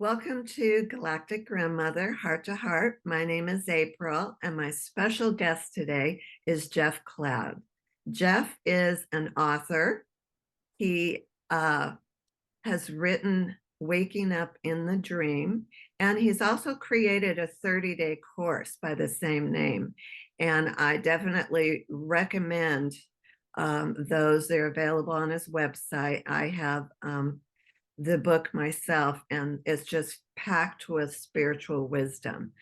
Welcome to Galactic Grandmother Heart to Heart. My name is April, and my special guest today is Jeff Cloud. Jeff is an author. He has written Waking Up in the Dream, and he's also created a 30-day course by the same name. And I definitely recommend those. They're available on his website. I have the book myself, and it's just packed with spiritual wisdom.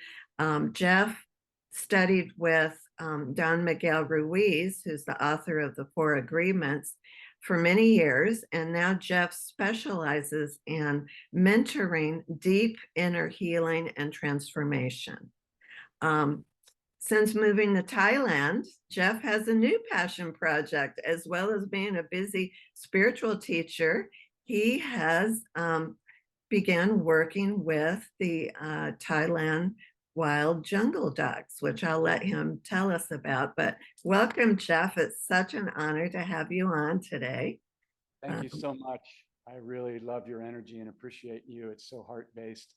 Jeff studied with Don Miguel Ruiz, who's the author of the Four Agreements, for many years. And now Jeff specializes in mentoring deep inner healing and transformation. Um, since moving to Thailand, Jeff has a new passion project. As well as being a busy spiritual teacher, he has began working with the Thailand Wild Jungle Dogs, which I'll let him tell us about. But welcome, Jeff. It's such an honor to have you on today. Thank you Um, so much. I really love your energy and appreciate you. It's so heart-based.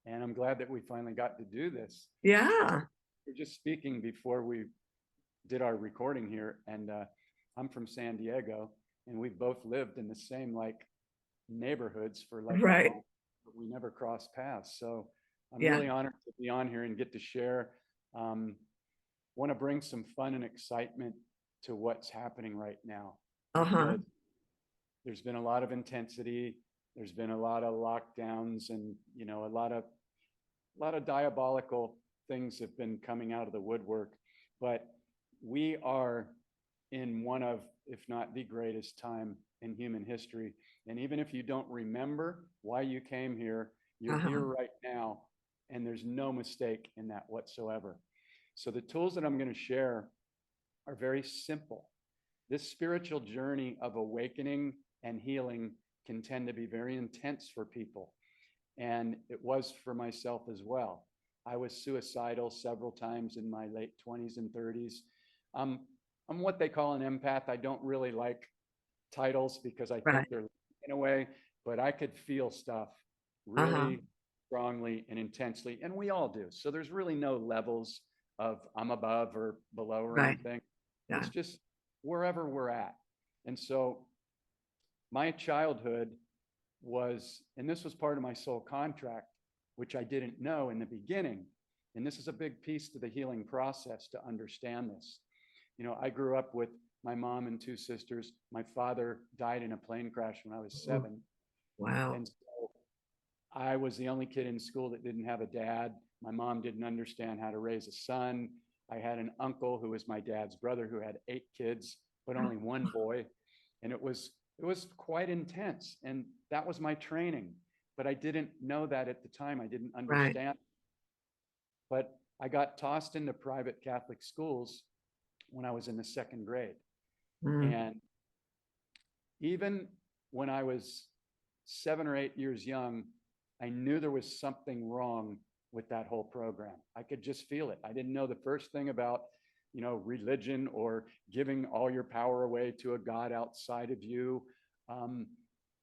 And I'm glad that we finally got to do this. yeah, We're just speaking before we did our recording here. And I'm from San Diego, and we've both lived in the same neighborhoods for a right. long, but we never crossed paths. So I'm Yeah. really honored to be on here and get to share. Want to bring some fun and excitement to what's happening right now Uh-huh. because there's been a lot of intensity. There's been a lot of lockdowns, and a lot of diabolical things have been coming out of the woodwork. But we are in one of, if not the greatest time in human history. And even if you don't remember why you came here, you're here Uh-huh. right now, and there's no mistake in that whatsoever. So the tools that I'm going to share are very simple. This spiritual journey of awakening and healing can tend to be very intense for people. And it was for myself as well. I was suicidal several times in my late 20s and 30s. Um, I'm what they call an empath. I don't really like titles because I Right. think they're in a way, but I could feel stuff Uh-huh. really strongly and intensely. And we all do. So there's really no levels of I'm above or below or Right. anything. It's Yeah. just wherever we're at. And so my childhood was, and this was part of my soul contract, which I didn't know in the beginning. And this is a big piece to the healing process to understand this. I grew up with my mom and two sisters. My father died in a plane crash when I was Oh, 7. wow. And so I was the only kid in school that didn't have a dad. My mom didn't understand how to raise a son. I had an uncle who was my dad's brother who had 8 kids, but only one boy. And it was quite intense. And that was my training. But I didn't know that at the time. I didn't Right. understand. But I got tossed into private Catholic schools when I was in the second grade. Mm. And even when I was 7 or 8 years young, I knew there was something wrong with that whole program. I could just feel it. I didn't know the first thing about, religion or giving all your power away to a God outside of you. Um,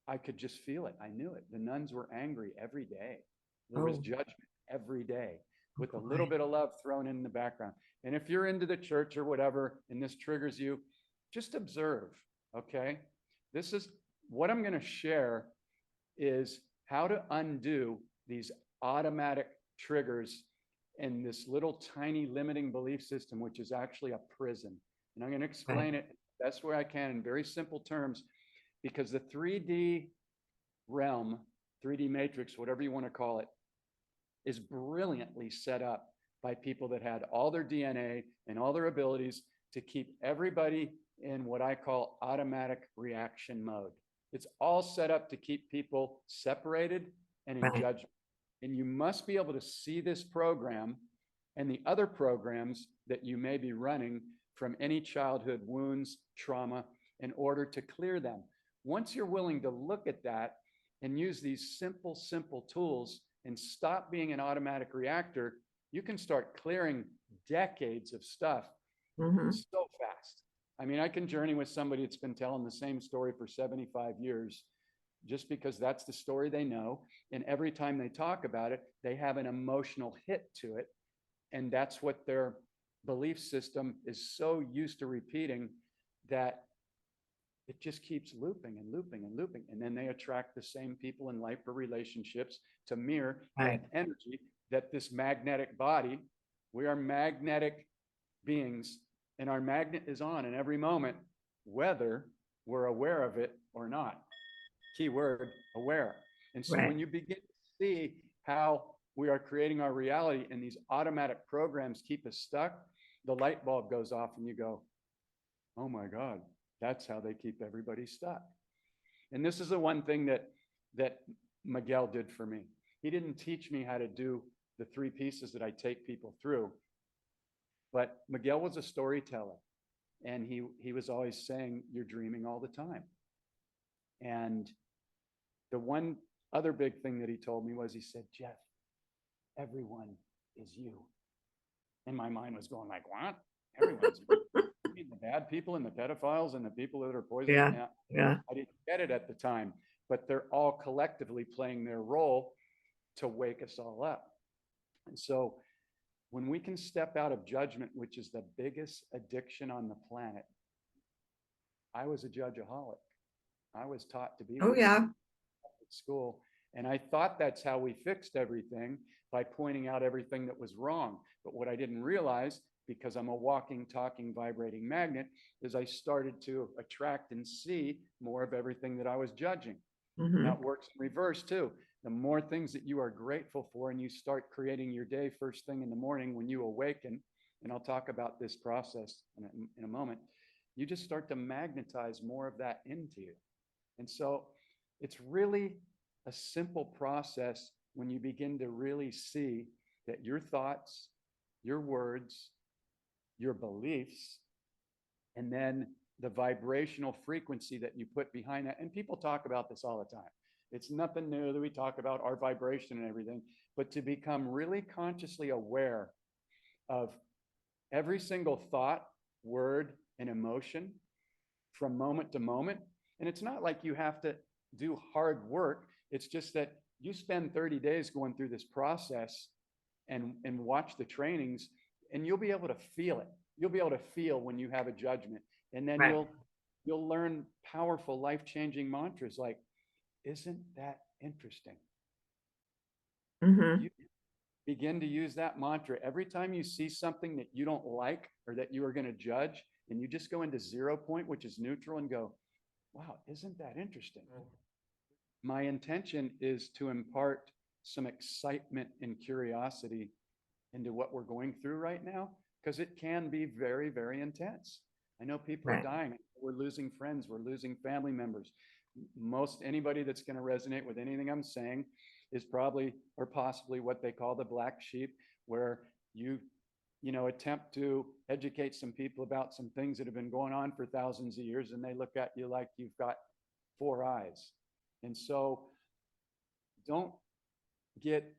I could just feel it. I knew it. The nuns were angry every day. There was Oh, judgment every day oh with a little boy. bit of love thrown in the background. And if you're into the church or whatever, and this triggers you, just observe. Okay. This is what I'm going to share is how to undo these automatic triggers in this little tiny limiting belief system, which is actually a prison. And I'm going to Right. explain it the best way I can in very simple terms, because the 3D realm, 3D matrix, whatever you want to call it, is brilliantly set up by people that had all their DNA and all their abilities to keep everybody in what I call automatic reaction mode. It's all set up to keep people separated and in Right. judgment. And you must be able to see this program and the other programs that you may be running from any childhood wounds, trauma, in order to clear them. Once you're willing to look at that and use these simple, simple tools and stop being an automatic reactor, you can start clearing decades of stuff Mm-hmm. so fast. I mean, I can journey with somebody that's been telling the same story for 75 years. just because that's the story they know. And every time they talk about it, they have an emotional hit to it. And that's what their belief system is so used to repeating, that it just keeps looping and looping and looping. And then they attract the same people in life or relationships to mirror Right. that energy, that this magnetic body, we are magnetic beings, and our magnet is on in every moment, whether we're aware of it or not. Keyword, aware. And so Right. when you begin to see how we are creating our reality and these automatic programs keep us stuck, the light bulb goes off and you go, oh my God, that's how they keep everybody stuck. And this is the one thing that Miguel did for me. He didn't teach me how to do the 3 pieces that I take people through, but Miguel was a storyteller, and he was always saying, you're dreaming all the time. And the one other big thing that he told me was, he said, Jeff, everyone is you. And my mind was going like, what? Everyone's you. You mean the bad people and the pedophiles and the people that are poisoning? Yeah. Yeah. I didn't get it at the time, but they're all collectively playing their role to wake us all up. And so when we can step out of judgment, which is the biggest addiction on the planet. I was a judgeaholic. I was taught to be Oh, one yeah. at school. And I thought that's how we fixed everything, by pointing out everything that was wrong. But what I didn't realize, because I'm a walking, talking, vibrating magnet, is I started to attract and see more of everything that I was judging. Mhm. That works in reverse too. The more things that you are grateful for, and you start creating your day first thing in the morning when you awaken, and I'll talk about this process in a moment, you just start to magnetize more of that into you. And so it's really a simple process when you begin to really see that your thoughts, your words, your beliefs, and then the vibrational frequency that you put behind that. And people talk about this all the time. It's nothing new that we talk about our vibration and everything, but to become really consciously aware of every single thought, word, and emotion from moment to moment. And it's not like you have to do hard work. It's just that you spend 30 days going through this process and watch the trainings, and you'll be able to feel it. You'll be able to feel when you have a judgment. And then Right. you'll learn powerful, life-changing mantras like, isn't that interesting? Mhm. You begin to use that mantra every time you see something that you don't like or that you are going to judge, and you just go into 0 point, which is neutral, and go, wow, isn't that interesting? My intention is to impart some excitement and curiosity into what we're going through right now, because it can be very, very intense. I know people are Right. dying. We're losing friends. We're losing family members. Most anybody that's going to resonate with anything I'm saying is probably or possibly what they call the black sheep, where you attempt to educate some people about some things that have been going on for thousands of years, and they look at you like you've got 4 eyes. And so don't get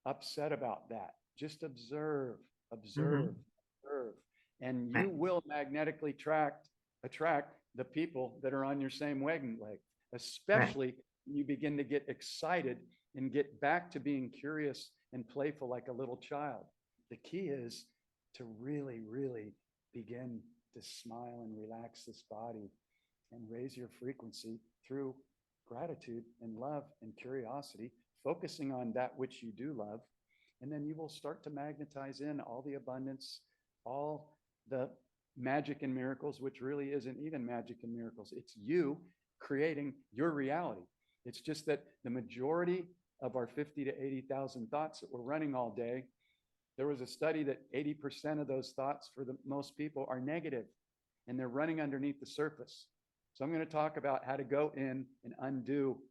upset about that. Just observe, observe, Mhm. observe. And you Right. will magnetically attract the people that are on your same wavelength, Right. especially when you begin to get excited and get back to being curious and playful like a little child. The key is to really, really begin to smile and relax this body and raise your frequency through gratitude and love and curiosity, focusing on that which you do love. And then you will start to magnetize in all the abundance, all the magic and miracles, which really isn't even magic and miracles. It's you creating your reality. It's just that the majority of our 50 to 80,000 thoughts that we're running all day, there was a study that 80% of those thoughts for the most people are negative, and they're running underneath the surface. So I'm going to talk about how to go in and undo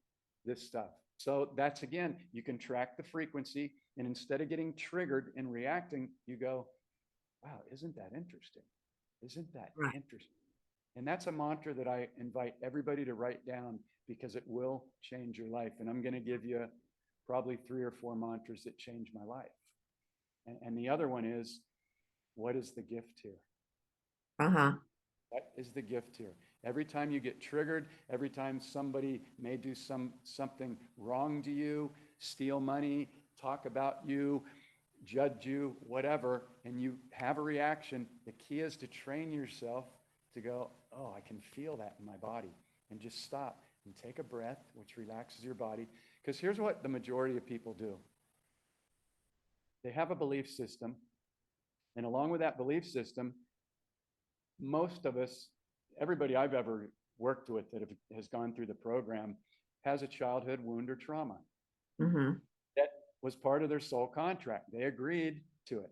this stuff. So that's, again, you can track the frequency, and instead of getting triggered and reacting, you go, wow, isn't that interesting? Isn't that Right. interesting? And that's a mantra that I invite everybody to write down, because it will change your life. And I'm going to give you probably 3 or 4 mantras that changed my life. And the other one is, what is the gift here? Uh-huh. What is the gift here? Every time you get triggered, every time somebody may do something wrong to you, steal money, talk about you, judge you, whatever, and you have a reaction, the key is to train yourself to go, oh, I can feel that in my body, and just stop and take a breath, which relaxes your body. Because here's what the majority of people do. They have a belief system, and along with that belief system, most of us, everybody I've ever worked with that has gone through the program has a childhood wound or trauma. Mm-hmm. That was part of their soul contract. They agreed to it.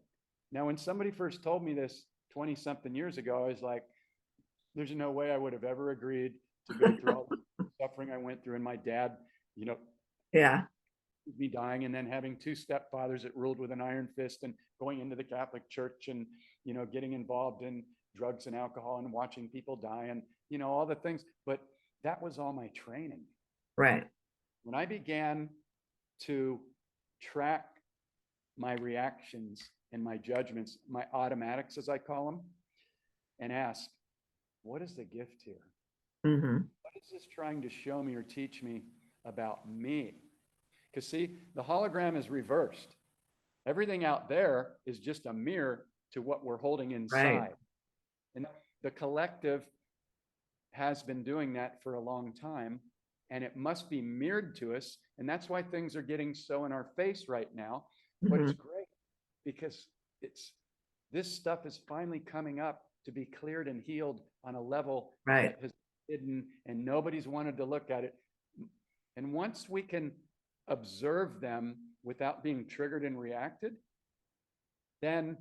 Now, when somebody first told me this 20 something years ago, I was like, there's no way I would have ever agreed to go through all the suffering I went through. And my dad, Yeah. me dying, and then having two stepfathers that ruled with an iron fist, and going into the Catholic Church, and getting involved in drugs and alcohol, and watching people die, and all the things. But that was all my training. Right. When I began to track my reactions and my judgments, my automatics, as I call them, and ask, what is the gift here? Mm-hmm. What is this trying to show me or teach me about me? Because see, the hologram is reversed. Everything out there is just a mirror to what we're holding inside. Right. And the collective has been doing that for a long time, and it must be mirrored to us. And that's why things are getting so in our face right now. But it's great because this stuff is finally coming up to be cleared and healed on a level Right. that has been hidden, and nobody's wanted to look at it. And once we can observe them without being triggered and reacted, then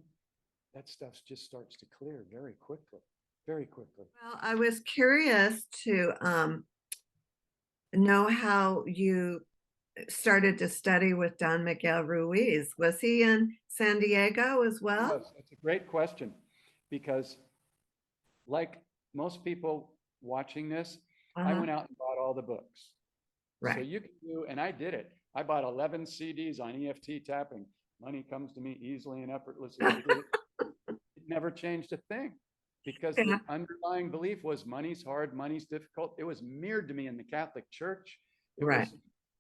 that stuff just starts to clear very quickly, very quickly. Well, I was curious to know how you started to study with Don Miguel Ruiz. Was he in San Diego as well? Yes, that's a great question, because like most people watching this, I went out and bought all the books. So Right. you can do, and I did it. I bought 11 CDs on EFT tapping. Money comes to me easily and effortlessly. I did it. It never changed a thing, because the underlying belief was money's hard, money's difficult. It was mirrored to me in the Catholic Church. It Right. was,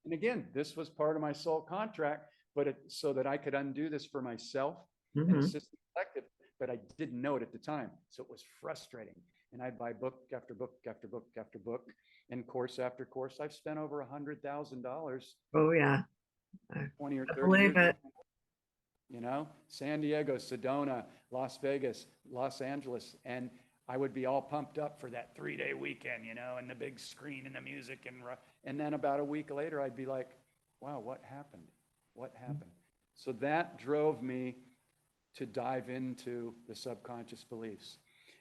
and again, this was part of my soul contract, but so that I could undo this for myself and assist the collective, but I didn't know it at the time. So it was frustrating. And I'd buy book after book after book after book, and course after course. I've spent over $100,000. Oh yeah. 20 or 30 believe years. it. San Diego, Sedona, Las Vegas, Los Angeles. And I would be all pumped up for that 3-day weekend, and the big screen and the music. And then about a week later, I'd be like, wow, what happened? What happened? So that drove me to dive into the subconscious beliefs.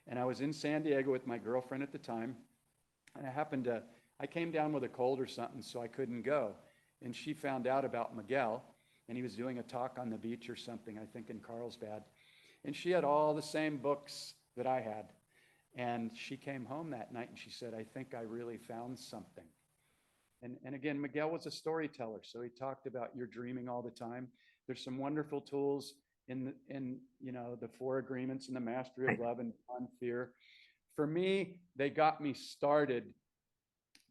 And I was in San Diego with my girlfriend at the time. And I came down with a cold or something, so I couldn't go. And she found out about Miguel, and he was doing a talk on the beach or something, I think in Carlsbad. And she had all the same books that I had. And she came home that night and she said, I think I really found something. And again, Miguel was a storyteller. So he talked about you're dreaming all the time. There's some wonderful tools in the 4 agreements and the mastery of love and non-fear. For me, they got me started,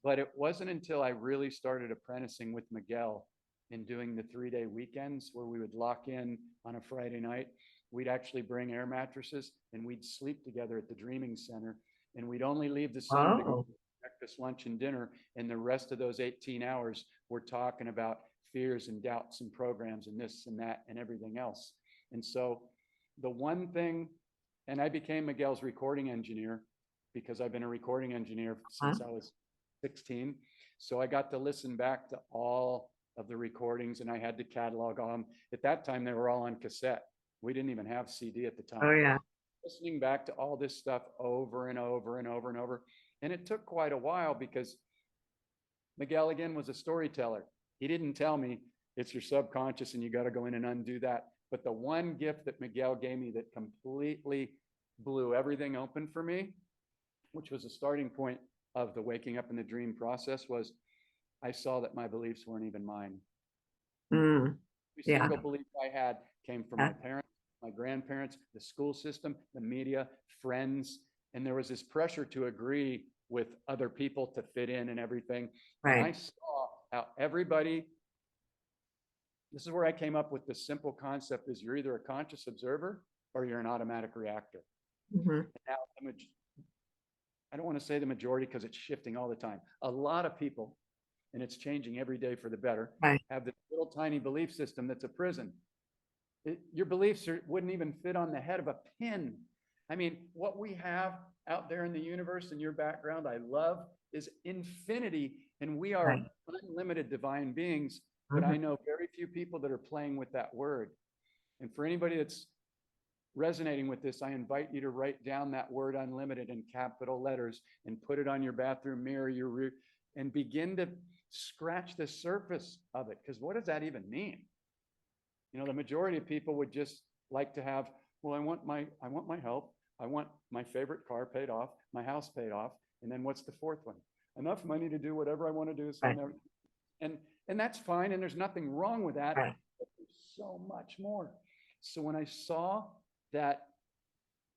but it wasn't until I really started apprenticing with Miguel and doing the 3-day weekends where we would lock in on a Friday night. We'd actually bring air mattresses and we'd sleep together at the Dreaming Center. And we'd only leave the center to go to breakfast, lunch, and dinner. And the rest of those 18 hours, we're talking about fears and doubts and programs and this and that and everything else. And so the one thing, and I became Miguel's recording engineer because I've been a recording engineer since I was 16. So I got to listen back to all of the recordings, and I had to catalog them. At that time, they were all on cassette. We didn't even have CD at the time. Oh yeah. Listening back to all this stuff over and over and over and over. And it took quite a while because Miguel, again, was a storyteller. He didn't tell me it's your subconscious and you got to go in and undo that. But the one gift that Miguel gave me that completely blew everything open for me, which was a starting point of the waking up in the dream process, was I saw that my beliefs weren't even mine. Every single belief I had came from my parents, my grandparents, the school system, the media, friends. And there was this pressure to agree with other people to fit in and everything. And I Right. saw how everybody, this is where I came up with the simple concept is you're either a conscious observer or you're an automatic reactor. Mhm. Now, I don't want to say the majority because it's shifting all the time. A lot of people, and it's changing every day for the better, Right. have this little tiny belief system that's a prison. Your beliefs wouldn't even fit on the head of a pin. I mean, what we have out there in the universe in your background, I love, is infinity, and we are Right. unlimited divine beings. But Mhm. I know very few people that are playing with that word. And for anybody that's resonating with this, I invite you to write down that word unlimited in capital letters and put it on your bathroom mirror, and begin to scratch the surface of it. Because what does that even mean? You know, the majority of people would just like to have, well, I want my health, I want my favorite car paid off, my house paid off, and then what's the fourth one? Enough money to do whatever I want to do. So Right. and that's fine, and there's nothing wrong with that. Right. But there's so much more. So when I saw that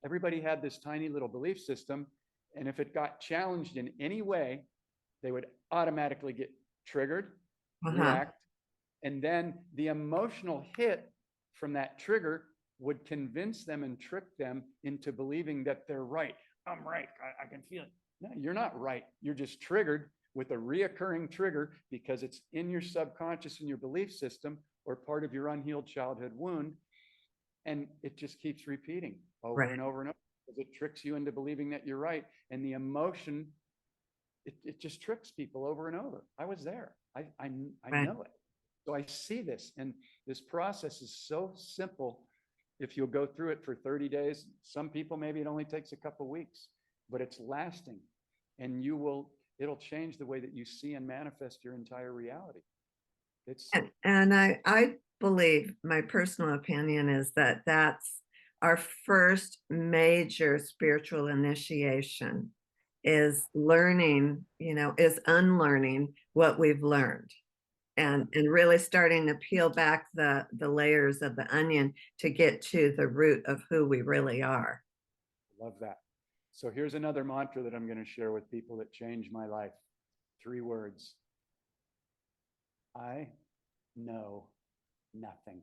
everybody had this tiny little belief system, and if it got challenged in any way, they would automatically get triggered, Uh-huh. react, and then the emotional hit from that trigger would convince them and trick them into believing that they're right. I'm right. I can feel it. No, you're not right. You're just triggered with a reoccurring trigger because it's in your subconscious and your belief system or part of your unhealed childhood wound. And it just keeps repeating over Right. and over and over because it tricks you into believing that you're right. And the emotion, it just tricks people over and over. I was there. I Right. know it. So I see this, and this process is so simple. If you'll go through it for 30 days, some people, maybe it only takes a couple of weeks, but it's lasting, and it'll change the way that you see and manifest your entire reality. It's And I believe my personal opinion is that that's our first major spiritual initiation is learning, is unlearning what we've learned and really starting to peel back the layers of the onion to get to the root of who we really are. love that. So here's another mantra that I'm going to share with people that changed my life. 3 words. I know nothing.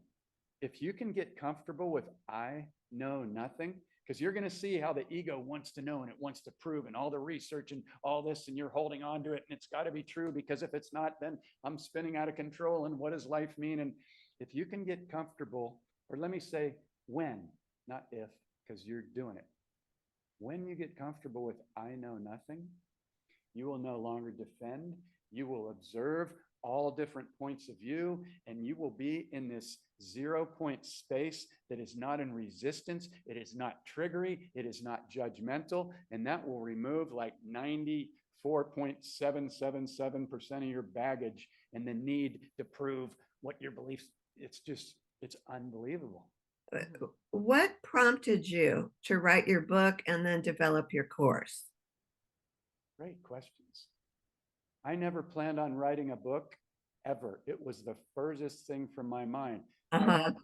If you can get comfortable with I know nothing, because you're going to see how the ego wants to know and it wants to prove and all the research and all this, and you're holding on to it, and it's got to be true because if it's not, then I'm spinning out of control. And what does life mean? And if you can get comfortable, or let me say when, not if, because you're doing it. When you get comfortable with I know nothing, you will no longer defend. You will observe all different points of view, and you will be in this 0 point space that is not in resistance. It is not triggery. It is not judgmental. And that will remove like 94.777% of your baggage and the need to prove what your beliefs. It's unbelievable. What prompted you to write your book and then develop your course? Great questions. I never planned on writing a book ever. It was the furthest thing from my mind. I Uh-huh. had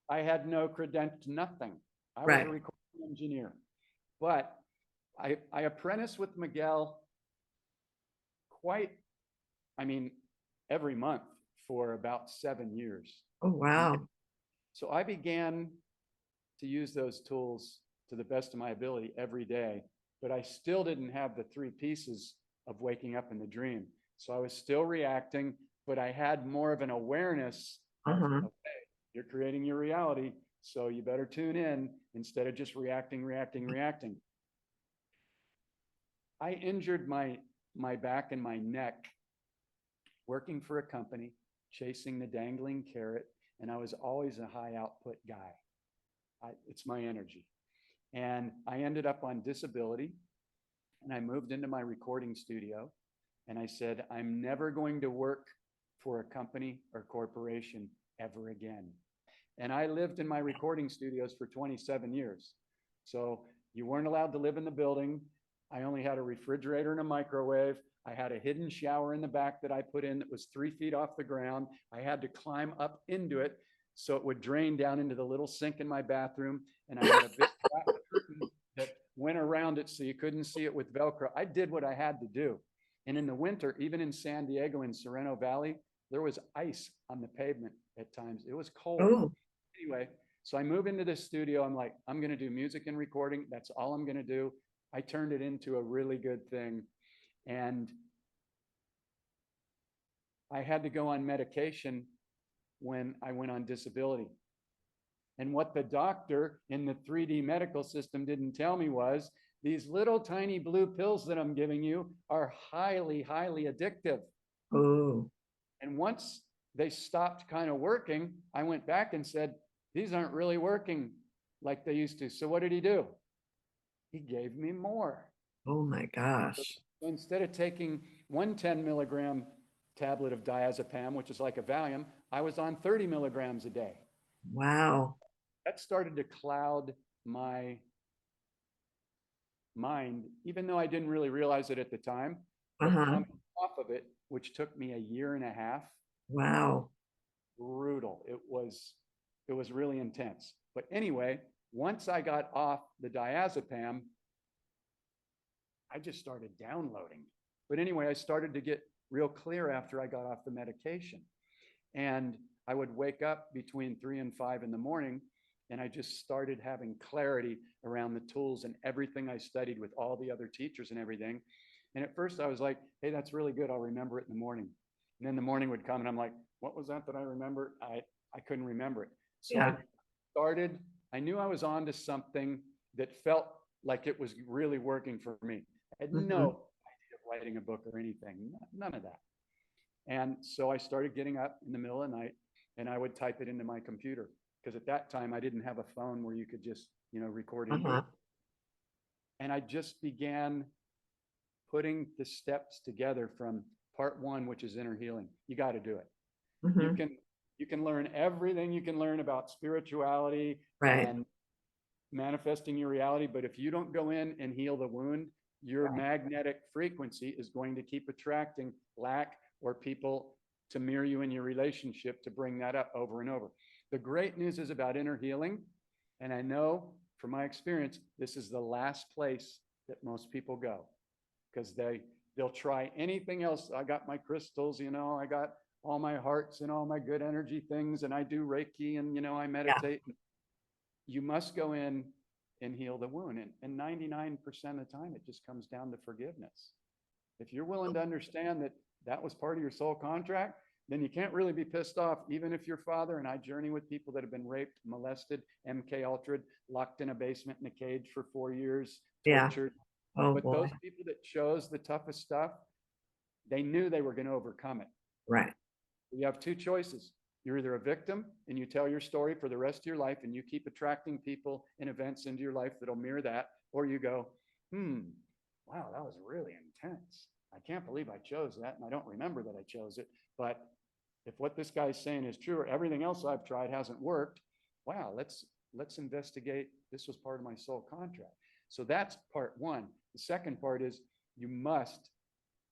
I had no credentials, nothing. I was a Right. recording engineer, but I apprenticed with Miguel quite, I mean, every month for about 7 years. Oh, And wow. so I began to use those tools to the best of my ability every day, but I still didn't have the 3 pieces of waking up in the dream. So I was still reacting, but I had more of an awareness of, Uh-huh. okay, you're creating your reality, so you better tune in instead of just reacting. I injured my back and my neck working for a company, chasing the dangling carrot, and I was always a high output guy. It's my energy. And I ended up on disability, and I moved into my recording studio, and I said, I'm never going to work for a company or corporation ever again. And I lived in my recording studios for 27 years. So you weren't allowed to live in the building. I only had a refrigerator and a microwave. I had a hidden shower in the back that I put in that was 3 feet off the ground. I had to climb up into it so it would drain down into the little sink in my bathroom. And I had a big black curtain that went around it so you couldn't see it with Velcro. I did what I had to do. And in the winter, even in San Diego, in Sereno Valley, there was ice on the pavement at times. It was cold. Oh, Anyway, so I move into this studio. I'm like, I'm going to do music and recording. That's all I'm going to do. I turned it into a really good thing. And I had to go on medication when I went on disability. And what the doctor in the 3D medical system didn't tell me was these little tiny blue pills that I'm giving you are highly, highly addictive. oh, And once they stopped kind of working, I went back and said, these aren't really working like they used to. So what did he do? He gave me more. oh my gosh. So instead of taking one 10 milligram tablet of diazepam, which is like a Valium, I was on 30 milligrams a day. Wow. That started to cloud my mind, even though I didn't really realize it at the time. But Uh-huh. coming off of it, which took me a year and a half, Wow. brutal. It was really intense. But anyway, once I got off the diazepam, I just started downloading. But anyway, I started to get real clear after I got off the medication. And I would wake up between 3 and 5 in the morning, and I just started having clarity around the tools and everything I studied with all the other teachers and everything. And at first I was like, hey, that's really good. I'll remember it in the morning. And then the morning would come and I'm like, what was that I remembered? I couldn't remember it. So Yeah. I knew I was onto something that felt like it was really working for me. I had no idea of writing a book or anything, none of that. And so I started getting up in the middle of the night and I would type it into my computer, because at that time I didn't have a phone where you could just, record into it. And I just began putting the steps together from part 1, which is inner healing. You got to do it. You can learn everything you can learn about spirituality Right. and manifesting your reality, but if you don't go in and heal the wound, your magnetic frequency is going to keep attracting lack or people to mirror you in your relationship to bring that up over and over. The great news is about inner healing, and I know from my experience, this is the last place that most people go, because they'll try anything else. I got my crystals, I got all my hearts and all my good energy things, and I do Reiki and, I meditate. Yeah. You must go in and heal the wound. And 99% of the time, it just comes down to forgiveness. If you're willing to understand that that was part of your soul contract, then you can't really be pissed off, even if your father, and I journey with people that have been raped, molested, MK Ultra'd, locked in a basement in a cage for 4 years, tortured. Yeah. Oh, but boy. those people that chose the toughest stuff, they knew they were going to overcome it. Right. You have 2 choices. You're either a victim and you tell your story for the rest of your life and you keep attracting people and events into your life that'll mirror that, or you go, wow, that was really intense. I can't believe I chose that, and I don't remember that I chose it. But if what this guy's saying is true, or everything else I've tried hasn't worked, wow, let's investigate. This was part of my soul contract. So that's part 1. The second part is you must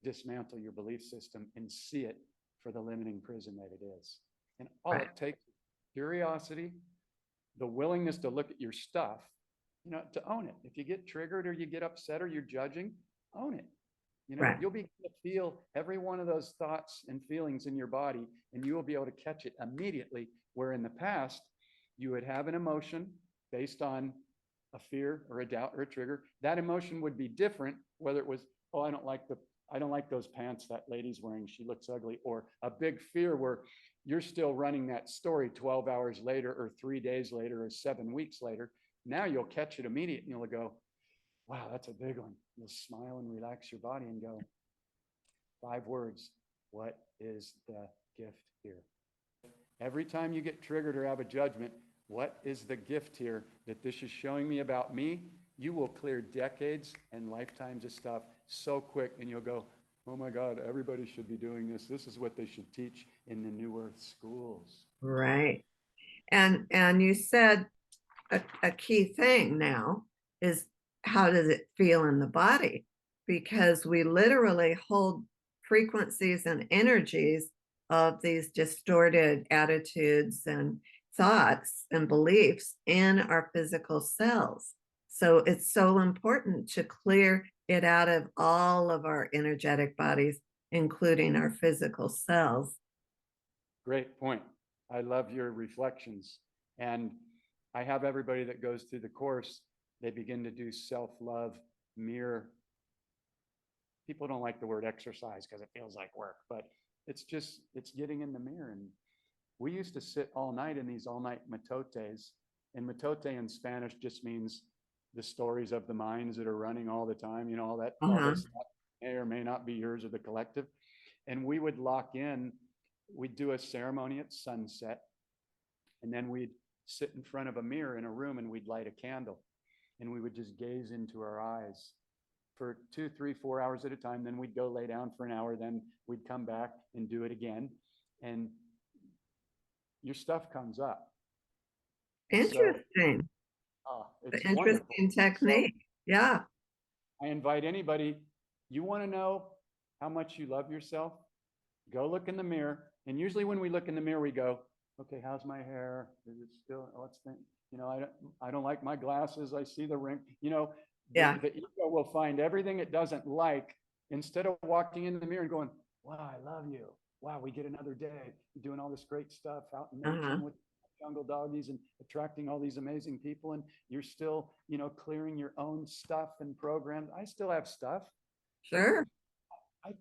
dismantle your belief system and see it for the limiting prison that it is. And all it takes is curiosity, the willingness to look at your stuff, to own it. If you get triggered or you get upset or you're judging, own it. You'll be able to feel every one of those thoughts and feelings in your body, and you will be able to catch it immediately, where in the past, you would have an emotion based on a fear or a doubt or a trigger. That emotion would be different, whether it was, oh, I don't like those pants that lady's wearing, she looks ugly, or a big fear where you're still running that story 12 hours later or 3 days later or 7 weeks later. Now you'll catch it immediately and you'll go, wow, that's a big one. You'll smile and relax your body and go, 5 words. What is the gift here? Every time you get triggered or have a judgment, what is the gift here that this is showing me about me? You will clear decades and lifetimes of stuff so quick, and you'll go, oh my God, everybody should be doing this. This is what they should teach in the New Earth schools. Right. And you said a key thing now is, how does it feel in the body? Because we literally hold frequencies and energies of these distorted attitudes and thoughts and beliefs in our physical cells. So it's so important to clear it out of all of our energetic bodies, including our physical cells. Great point. I love your reflections. And I have everybody that goes through the course, they begin to do self-love, mirror. People don't like the word exercise because it feels like work, but it's getting in the mirror. And we used to sit all night in these all-night matotes. And matote in Spanish just means the stories of the minds that are running all the time, all that, all Uh-huh. this may or may not be yours or the collective. And we would lock in, we'd do a ceremony at sunset, and then we'd sit in front of a mirror in a room and we'd light a candle. And we would just gaze into our eyes for 2, 3, 4 hours at a time. Then we'd go lay down for an hour. Then we'd come back and do it again. And your stuff comes up. And so, Interesting. it's wonderful. Interesting So technique. Yeah. I invite anybody, you want to know how much you love yourself? Go look in the mirror. And usually when we look in the mirror, we go, okay, how's my hair? Is it still, let's think, I don't like my glasses. I see the ring, Yeah. the ego will find everything it doesn't like instead of walking in the mirror and going, wow, I love you. Wow, we get another day. You're doing all this great stuff out in nature Uh-huh. with jungle doggies and attracting all these amazing people. And you're still, clearing your own stuff and programs. I still have stuff. Sure. I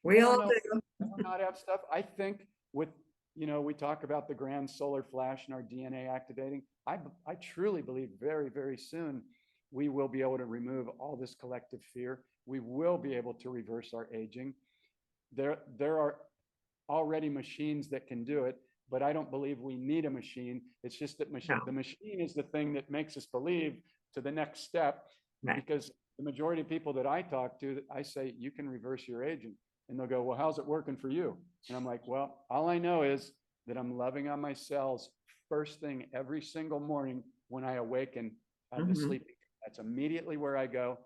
We I all don't know. do. I do not have stuff. I think with, we talk about the grand solar flash and our DNA activating. I truly believe very, very soon we will be able to remove all this collective fear. We will be able to reverse our aging. There are already machines that can do it, but I don't believe we need a machine. It's just that No. the machine is the thing that makes us believe to the next step, Right. because the majority of people that I talk to, I say, you can reverse your aging. And they'll go, well, how's it working for you? And I'm like, well, all I know is that I'm loving on my cells first thing every single morning when I awaken out of the Mhm. sleep. That's immediately where I go.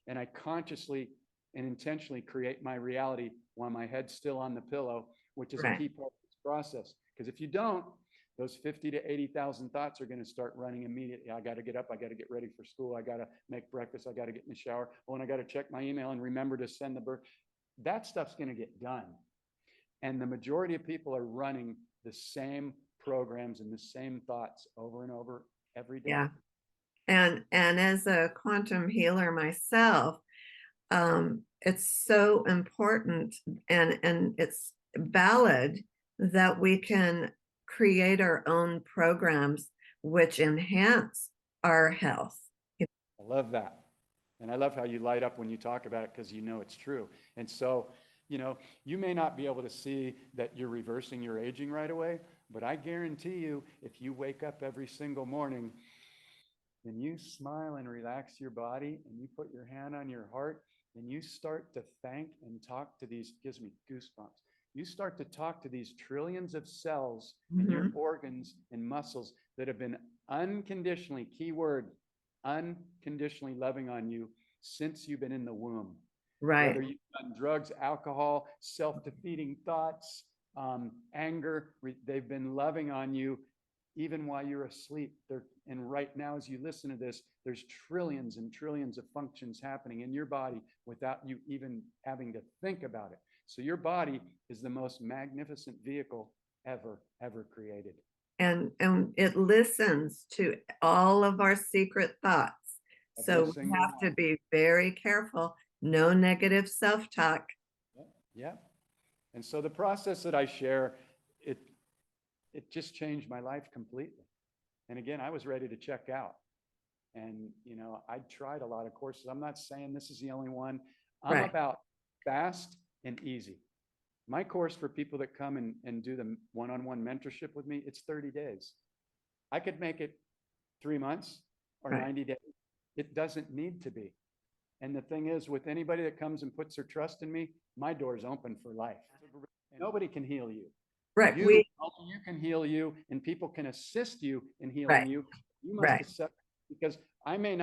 And I consciously and intentionally create my reality while my head's still on the pillow, which is a Right. key part of this process. Because if you don't, those 50 to 80,000 thoughts are going to start running immediately. I got to get up. I got to get ready for school. I got to make breakfast. I got to get in the shower. Oh, and I got to check my email and remember to send the birth. That stuff's going to get done. And the majority of people are running the same programs and the same thoughts over and over every day. Yeah. And as a quantum healer myself, it's so important and it's valid that we can create our own programs which enhance our health. I love that. And I love how you light up when you talk about it because it's true. And so, you may not be able to see that you're reversing your aging right away, but I guarantee you, if you wake up every single morning and you smile and relax your body and you put your hand on your heart and you start to thank and talk to these, gives me goosebumps. You start to talk to these trillions of cells in your Mhm. organs and muscles that have been unconditionally, keyword, unconditionally loving on you since you've been in the womb. Right. Whether you've done drugs, alcohol, self-defeating thoughts, anger, they've been loving on you even while you're asleep. And right now, as you listen to this, there's trillions and trillions of functions happening in your body without you even having to think about it. So your body is the most magnificent vehicle ever created. And it listens to all of our secret thoughts. So Every we single have to one. be very careful. No negative self-talk. Yeah. And so the process that I share, it just changed my life completely. And again, I was ready to check out. And, I tried a lot of courses. I'm not saying this is the only one. I'm Right. about fast and easy. My course for people that come and do the one-on-one mentorship with me, it's 30 days. I could make it 3 months or Right. 90 days. It doesn't need to be. And the thing is, with anybody that comes and puts their trust in me, my door's open for life. Nobody can heal you. Right. Only you can heal you, and people can assist you in healing Right. you. You must Right. accept, because I may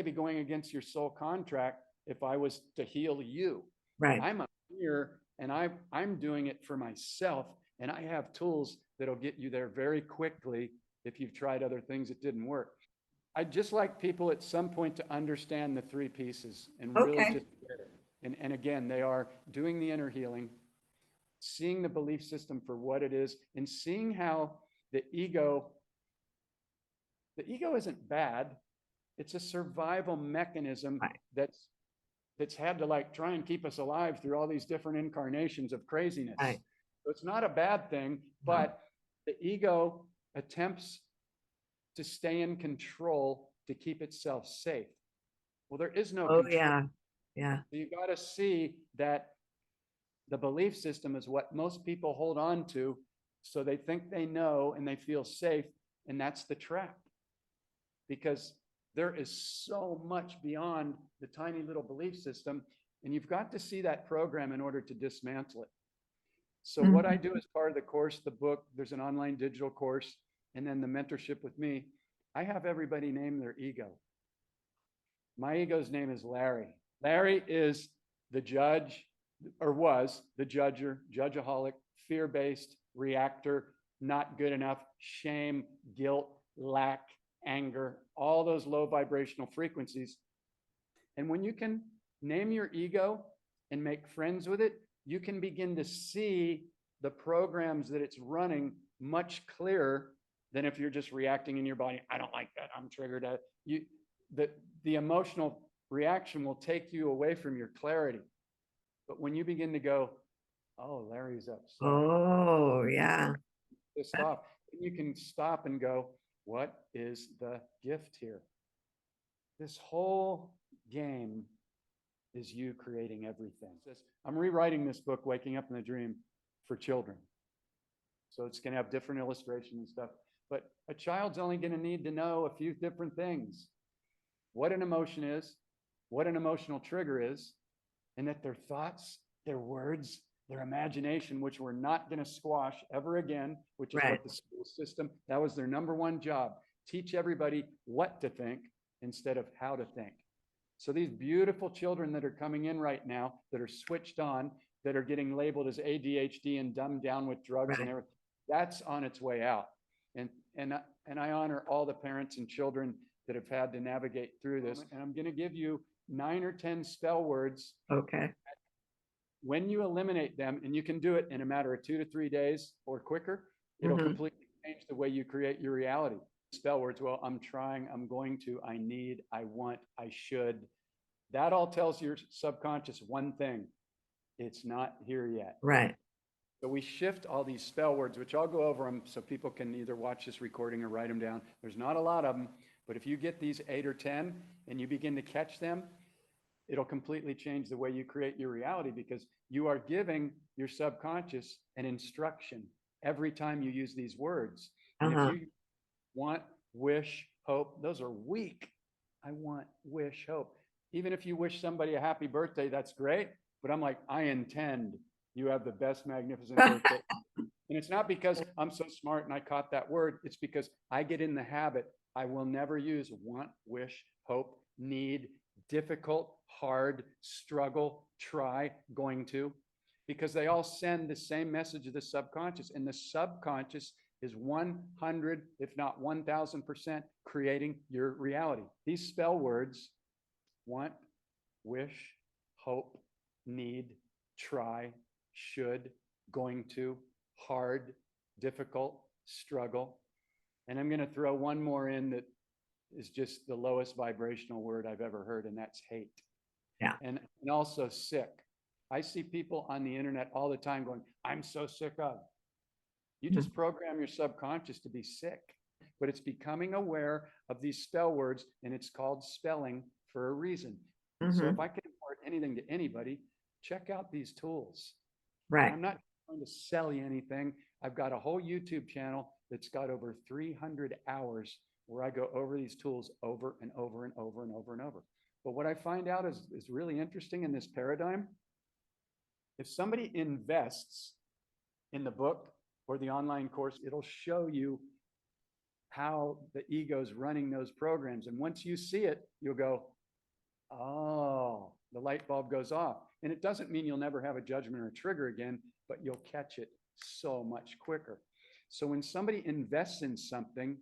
be going against your soul contract if I was to heal you. Right. I'm up here and I'm doing it for myself, and I have tools that'll get you there very quickly if you've tried other things that didn't work. I'd just like people at some point to understand the three pieces and really Okay. just get it. And again, they are doing the inner healing, seeing the belief system for what it is, and seeing how the ego isn't bad. It's a survival mechanism Right. that's had to like try and keep us alive through all these different incarnations of craziness. Right. So it's not a bad thing, but the ego attempts to stay in control to keep itself safe. Well, there is no Oh, control. yeah. Yeah. So you got to see that the belief system is what most people hold on to. So they think they know and they feel safe. And that's the trap. Because there is so much beyond the tiny little belief system. And you've got to see that program in order to dismantle it. So what I do as part of the course, the book, there's an online digital course, and then the mentorship with me, I have everybody name their ego. My ego's name is Larry. Larry is the judge, or was the judger, judgeaholic, fear-based, reactor, not good enough, shame, guilt, lack, anger, all those low vibrational frequencies. And when you can name your ego and make friends with it, you can begin to see the programs that it's running much clearer than if you're just reacting in your body. I don't like that. I'm triggered. The emotional reaction will take you away from your clarity. But when you begin to go, oh, Larry's upset. Oh, yeah. Pissed off. You can stop and go, what is the gift here? This whole game is you creating everything. I'm rewriting this book, Waking Up in the Dream, for children. So it's going to have different illustrations and stuff. But a child's only going to need to know a few different things. What an emotion is, what an emotional trigger is, and that their thoughts, their words, their imagination, which we're not going to squash ever again, which is what the school system, that was their number one job. Teach everybody what to think instead of how to think. So these beautiful children that are coming in right now, that are switched on, that are getting labeled as ADHD and dumbed down with drugs and everything, that's on its way out. And I honor all the parents and children that have had to navigate through this. And I'm going to give you 9 or 10 spell words. Okay. When you eliminate them, and you can do it in a matter of 2 to 3 days or quicker, it'll completely change the way you create your reality. Spell words, well, I'm trying, I'm going to, I need, I want, I should. That all tells your subconscious one thing: it's not here yet. Right. So we shift all these spell words, which I'll go over them so people can either watch this recording or write them down. There's not a lot of them, but if you get these 8 or 10 and you begin to catch them, it'll completely change the way you create your reality, because you are giving your subconscious an instruction every time you use these words. And if you want, wish, hope, those are weak. I want, wish, hope. Even if you wish somebody a happy birthday, that's great. But I'm like, I intend you have the best, magnificent birthday. And it's not because I'm so smart and I caught that word. It's because I get in the habit. I will never use want, wish, hope, need, difficult, hard, struggle, try, going to, because they all send the same message to the subconscious. And the subconscious is 100, if not 1000% creating your reality. These spell words: want, wish, hope, need, try, should, going to, hard, difficult, struggle. And I'm going to throw one more in that is just the lowest vibrational word I've ever heard, and that's hate. Yeah. And also sick. I see people on the internet all the time going, I'm so sick of. You just program your subconscious to be sick, but it's becoming aware of these spell words, and it's called spelling for a reason. So if I can impart anything to anybody, check out these tools. Right. I'm not trying to sell you anything. I've got a whole YouTube channel that's got over 300 hours where I go over these tools over and over and over and over and over. But what I find out is really interesting in this paradigm. If somebody invests in the book or the online course, it'll show you how the ego's running those programs. And once you see it, you'll go, oh, the light bulb goes off. And it doesn't mean you'll never have a judgment or a trigger again, but you'll catch it so much quicker. So when somebody invests in something,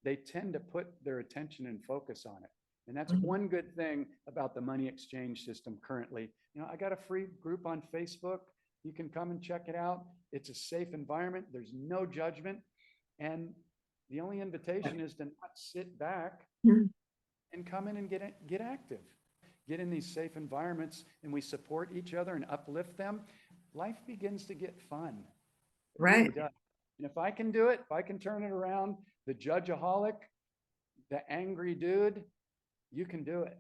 they tend to put their attention and focus on it. And that's Mhm. one good thing about the money exchange system currently. I got a free group on Facebook. You can come and check it out. It's a safe environment. There's no judgment. And the only invitation is to not sit back Mhm. and come in and get active. Get in these safe environments and we support each other and uplift them. Life begins to get fun. It really Right. does. And if I can do it, if I can turn it around, the judgeaholic, the angry dude, you can do it.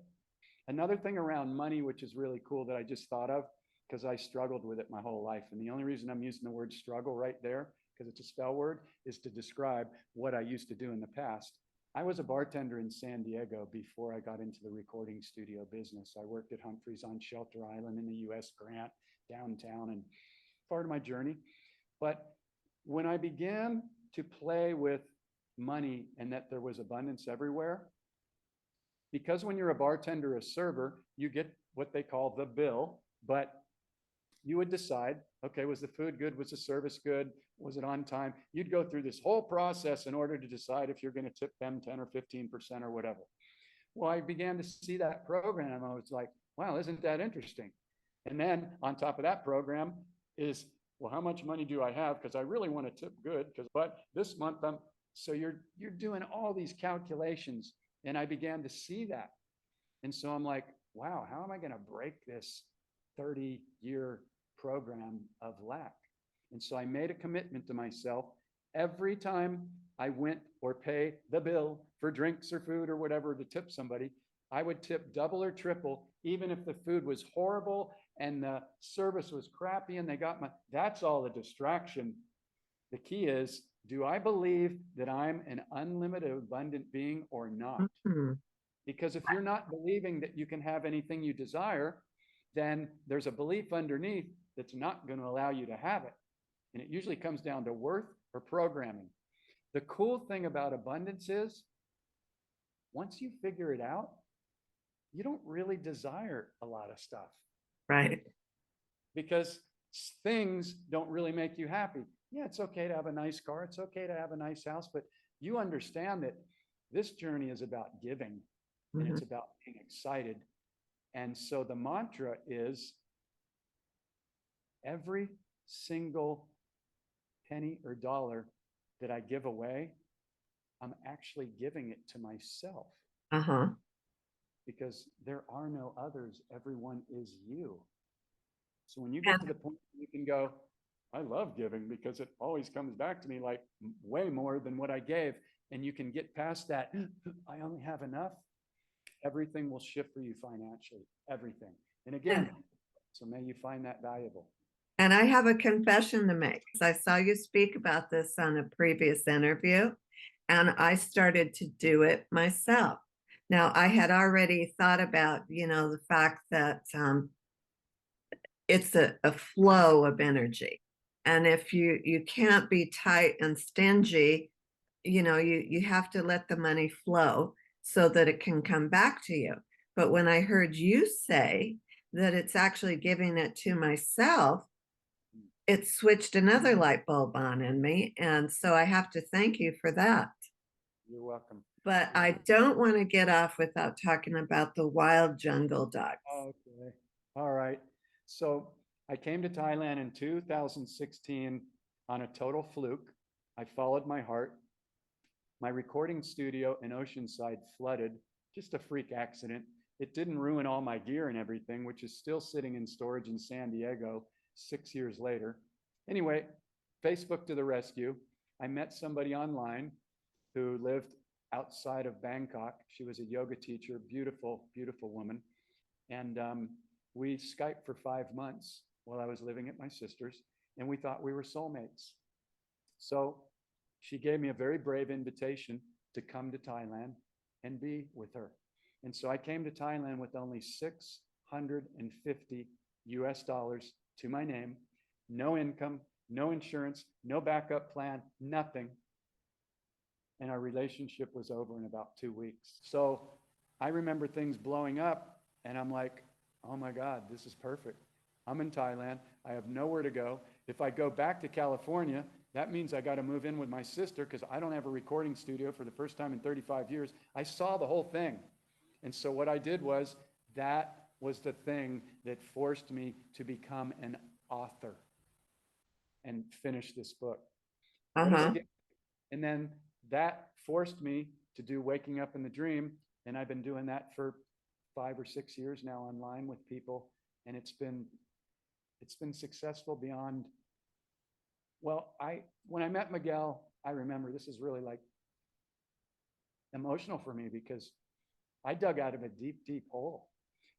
Another thing around money, which is really cool that I just thought of, because I struggled with it my whole life. And the only reason I'm using the word struggle right there, because it's a spell word, is to describe what I used to do in the past. I was a bartender in San Diego before I got into the recording studio business. I worked at Humphreys on Shelter Island in the US Grant downtown, and part of my journey. But when I began to play with money and that there was abundance everywhere, because when you're a bartender, a server, you get what they call the bill, but you would decide, okay, was the food good? Was the service good? Was it on time? You'd go through this whole process in order to decide if you're going to tip them 10 or 15% or whatever. Well, I began to see that program and I was like, wow, isn't that interesting? And then on top of that program is, well, how much money do I have? Because I really want to tip good. But this month so you're doing all these calculations, and I began to see that. And so I'm like, wow, how am I going to break this 30-year program of lack? And so I made a commitment to myself. Every time I went or pay the bill for drinks or food or whatever to tip somebody, I would tip double or triple, even if the food was horrible and the service was crappy and that's all a distraction. The key is, do I believe that I'm an unlimited, abundant being or not? Mhm. Because if you're not believing that you can have anything you desire, then there's a belief underneath that's not going to allow you to have it. And it usually comes down to worth or programming. The cool thing about abundance is once you figure it out, you don't really desire a lot of stuff Right. because things don't really make you happy. Yeah, it's okay to have a nice car. It's okay to have a nice house, but you understand that this journey is about giving and it's Mhm. about being excited. And so the mantra is every single penny or dollar that I give away, I'm actually giving it to myself Uh-huh. because there are no others. Everyone is you. So when you get to And the point where you can go, I love giving because it always comes back to me like way more than what I gave. And you can get past that, I only have enough. Everything will shift for you financially, everything. And again, so may you find that valuable. and I have a confession to make. I saw you speak about this on a previous interview, and I started to do it myself. Now, I had already thought about, the fact that it's a flow of energy. And if you can't be tight and stingy, you have to let the money flow so that it can come back to you. But when I heard you say that it's actually giving it to myself, it switched another light bulb on in me. And so I have to thank you for that. You're welcome. But Yeah. I don't want to get off without talking about the Wild Jungle Doggies. Okay. All right. So I came to Thailand in 2016 on a total fluke. I followed my heart. My recording studio in Oceanside flooded, just a freak accident. It didn't ruin all my gear and everything, which is still sitting in storage in San Diego 6 years later. Anyway, Facebook to the rescue. I met somebody online who lived outside of Bangkok. She was a yoga teacher, beautiful, beautiful woman. And we Skyped for 5 months while I was living at my sister's, and we thought we were soulmates. So she gave me a very brave invitation to come to Thailand and be with her. And so I came to Thailand with only 650 US dollars to my name, no income, no insurance, no backup plan, nothing. And our relationship was over in about 2 weeks. So I remember things blowing up, and I'm like, oh my God, this is perfect. I'm in Thailand. I have nowhere to go. If I go back to California, That means I got to move in with my sister because I don't have a recording studio for the first time in 35 years. I saw the whole thing. And so what I did was, that was the thing that forced me to become an author and finish this book. What is a Uh-huh. gift? And then that forced me to do Waking Up in the Dream. And I've been doing that for 5 or 6 years now online with people. And it's been successful beyond, well, when I met Miguel, I remember this is really like emotional for me because I dug out of a deep, deep hole.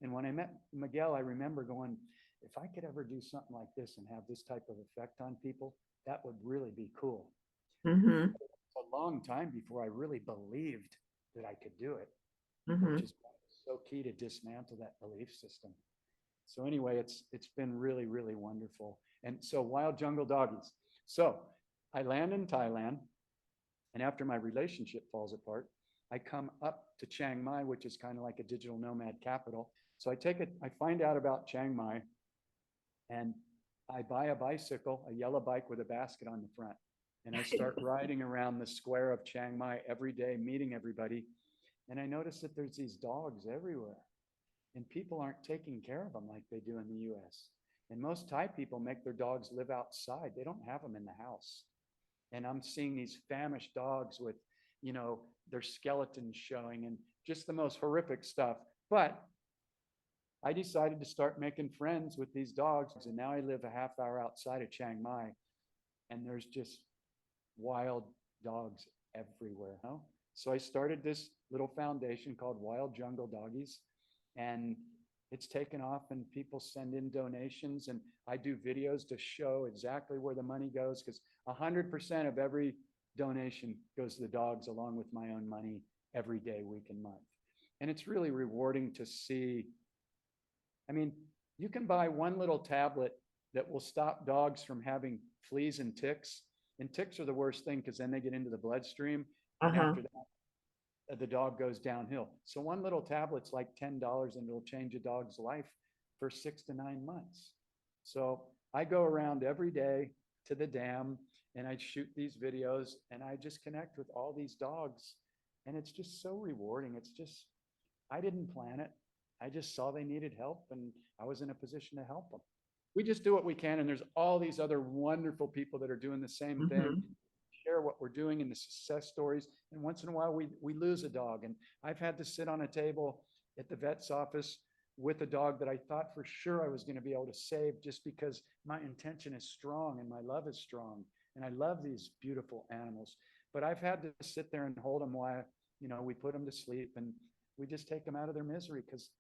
And when I met Miguel, I remember going, if I could ever do something like this and have this type of effect on people, that would really be cool. Mm-hmm. It's a long time before I really believed that I could do it, Mm-hmm. which is so key to dismantle that belief system. So anyway, it's been really, really wonderful. And so Wild Jungle Doggies. So I land in Thailand, and after my relationship falls apart, I come up to Chiang Mai, which is kind of like a digital nomad capital. So I find out about Chiang Mai, and I buy a bicycle, a yellow bike with a basket on the front. And I start riding around the square of Chiang Mai every day, meeting everybody. And I notice that there's these dogs everywhere, and people aren't taking care of them like they do in the US. And most Thai people make their dogs live outside. They don't have them in the house. And I'm seeing these famished dogs with, their skeletons showing and just the most horrific stuff. But I decided to start making friends with these dogs. And now I live a half hour outside of Chiang Mai, and there's just wild dogs everywhere. So I started this little foundation called Wild Jungle Doggies, and it's taken off, and people send in donations, and I do videos to show exactly where the money goes, because 100% of every donation goes to the dogs along with my own money every day, week and month. And it's really rewarding to see. I mean, you can buy one little tablet that will stop dogs from having fleas and ticks. And ticks are the worst thing because then they get into the bloodstream. And Uh-huh. after that, the dog goes downhill. So one little tablet's like $10, and it'll change a dog's life for 6 to 9 months. So I go around every day to the dam, and I shoot these videos, and I just connect with all these dogs. And it's just so rewarding. I didn't plan it. I just saw they needed help, and I was in a position to help them. We just do what we can, and there's all these other wonderful people that are doing the same thing. Mm-hmm. Share what we're doing in the success stories. And once in a while, we lose a dog. And I've had to sit on a table at the vet's office with a dog that I thought for sure I was going to be able to save, just because my intention is strong and my love is strong. And I love these beautiful animals. But I've had to sit there and hold them while, we put them to sleep, and we just take them out of their misery because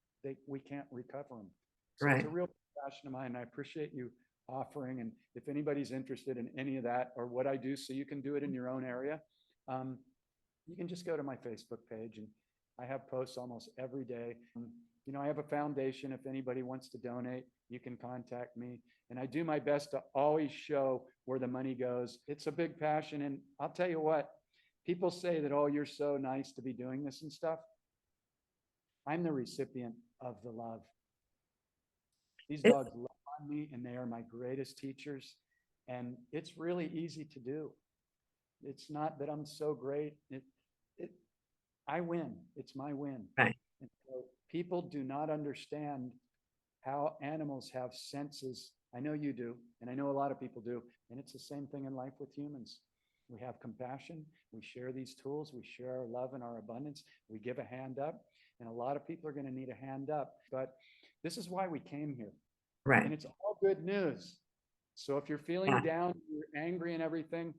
we can't recover them. So it's Right. a real passion of mine. And I appreciate you offering. And if anybody's interested in any of that or what I do, so you can do it in your own area, you can just go to my Facebook page, and I have posts almost every day. I have a foundation. If anybody wants to donate, you can contact me. And I do my best to always show where the money goes. It's a big passion. And I'll tell you what, people say that, oh, you're so nice to be doing this and stuff. I'm the recipient of the love. These It, dogs love on me, and they are my greatest teachers. And it's really easy to do. It's not that I'm so great. I win. It's my win. right. And so people do not understand how animals have senses. I know you do, and I know a lot of people do. And it's the same thing in life with humans. We have compassion. We share these tools. We share our love and our abundance. We give a hand up. And a lot of people are going to need a hand up. But this is why we came here. Right. And it's all good news. So if you're feeling Yeah. down, you're angry and everything,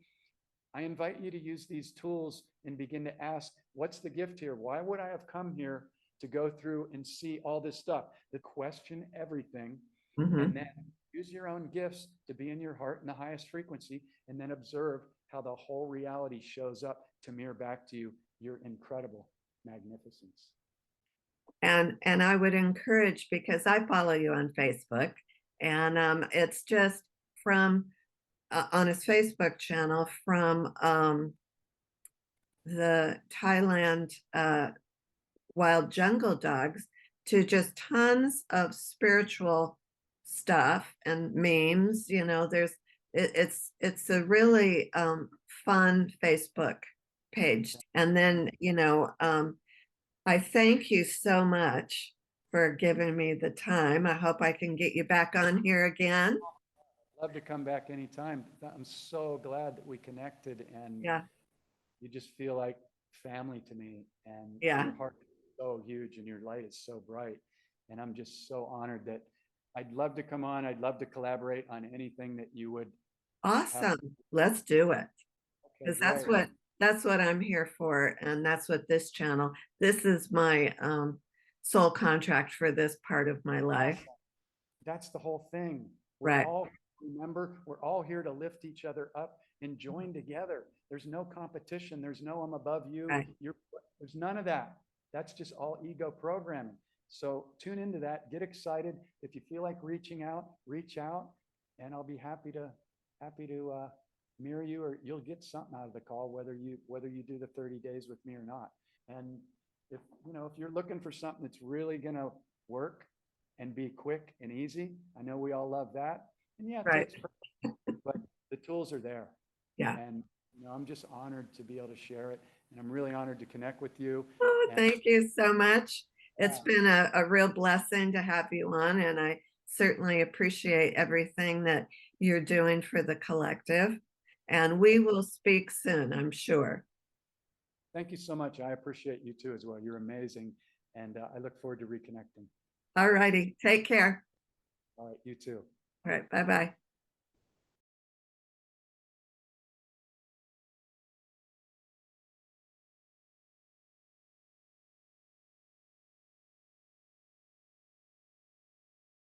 I invite you to use these tools and begin to ask, what's the gift here? Why would I have come here to go through and see all this stuff? To question everything, Mm-hmm. and then use your own gifts to be in your heart in the highest frequency, and then observe how the whole reality shows up to mirror back to you your incredible magnificence. And I would encourage, because I follow you on Facebook, and it's just from on his Facebook channel from the Thailand Wild Jungle Dogs to just tons of spiritual stuff and memes. it's a really fun Facebook page. And then, I thank you so much for giving me the time. I hope I can get you back on here again. Love to come back anytime. I'm so glad that we connected, and Yeah, you just feel like family to me, and yeah. your heart is so huge and your light is so bright. And I'm just so honored that I'd love to come on. I'd love to collaborate on anything that you would have. Awesome. Let's do it. Okay, Because great. that's what I'm here for. And that's what this channel, this is my soul contract for this part of my life. That's the whole thing. We're Right, all, remember, we're all here to lift each other up and join together. There's no competition. There's no I'm above you. right. There's none of that. That's just all ego programming. So tune into that. Get excited. If you feel like reaching out, reach out, and I'll be happy to mirror you, or you'll get something out of the call, whether you do the 30 days with me or not. And if you're looking for something that's really going to work and be quick and easy, I know we all love that. And yeah, it Right. takes practice, but the tools are there. Yeah. And I'm just honored to be able to share it, and I'm really honored to connect with you. Oh, And thank you so much. It's yeah, been a real blessing to have you on, and I certainly appreciate everything that you're doing for the collective. And we will speak soon, I'm sure. thank you so much. I appreciate you too as well. You're amazing, and I look forward to reconnecting. All righty. Take care. All right, you too. All right. Bye-bye.